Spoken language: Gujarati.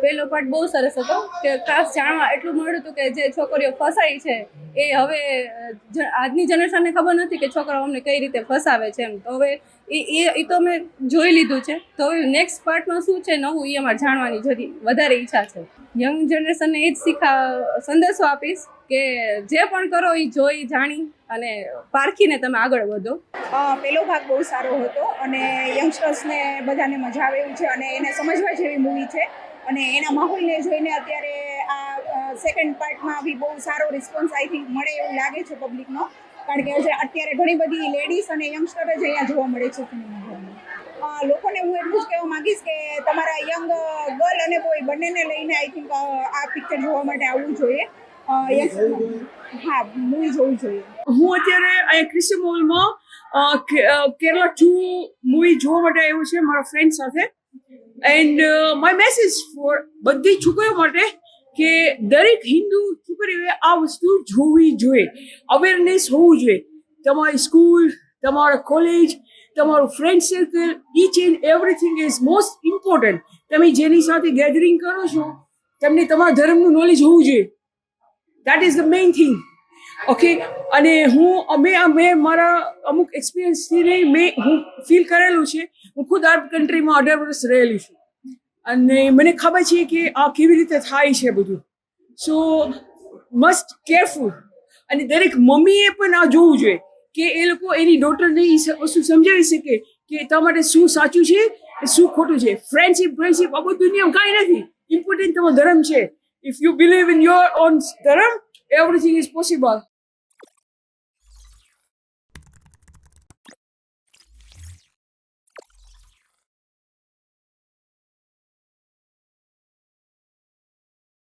પહેલો પાર્ટ બહુ સરસ હતો કે ખાસ જાણવા એટલું મળ્યું હતું કે જે છોકરીઓ ફસાઈ છે એ હવે આજની જનરેશનને ખબર નથી કે છોકરાઓ અમને કઈ રીતે ફસાવે છે એમ. તો હવે એ તો અમે જોઈ લીધું છે. તો હવે નેક્સ્ટ પાર્ટમાં શું છે નવું એ અમારે જાણવાની જરી વધારે ઈચ્છા છે. યંગ જનરેશનને એ જ સંદેશો આપીશ કે જે પણ કરો એ જોઈ જાણી અને પારખીને તમે આગળ વધો. પહેલો ભાગ બહુ સારો હતો અને યંગસ્ટર્સને બધાને મજા આવે એવું છે અને એને સમજવા જેવી મૂવી છે અને એના માહોલને જોઈને અત્યારે આ સેકન્ડ પાર્ટમાં બી બહુ સારો રિસ્પોન્સ આઈ થિંક મળે એવું લાગે છે પબ્લિકનો, કારણ કે અત્યારે ઘણી બધી લેડીઝ અને યંગસ્ટર જ અહીંયા જોવા મળે છે સિનેમાઘરમાં. લોકોને હું એટલું જ કહેવા માંગીશ કે તમારા યંગ ગર્લ અને બોય બંનેને લઈને આઈ થિંક આ પિક્ચર જોવા માટે આવવું જોઈએ. હા, મૂવી જોવું જોઈએ. હું અત્યારે અહીંયા ક્રિસ્ટી મોલમાં કેરલા 2 મૂવી જોવા માટે આવ્યું છે મારા ફ્રેન્ડ સાથે. એન્ડ માય મેસેજ ફોર બધી છોકરીઓ માટે કે દરેક હિન્દુ છોકરીઓએ આ વસ્તુ જોવી જોઈએ, અવેરનેસ હોવું જોઈએ. તમારી સ્કૂલ, તમારા કોલેજ, તમારું friend circle, each and everything is most important. તમે જેની સાથે ગેધરિંગ કરો છો તમને તમારા ધર્મનું નોલેજ હોવું જોઈએ. That is the main thing. Okay, અને મેં મારા અમુક એક્સપિરિયન્સથી હું ફીલ કરેલું છે. હું ખુદ આ કન્ટ્રીમાં 18 વર્ષ રહેલી છું અને મને ખબર છે કે આ કેવી રીતે થાય છે બધું. સો મસ્ટ કેરફુલ. અને દરેક મમ્મીએ પણ આ જોવું જોઈએ કે એ લોકો એની ડોટરને એ વસ્તુ સમજાવી શકે કે તમારા માટે શું સાચું છે શું ખોટું છે. ફ્રેન્ડશિપ આ બધું દુનિયામાં કાંઈ નથી. ઇમ્પોર્ટન્ટ તમારો ધર્મ છે. If you believe in your own ધર્મ, everything is possible.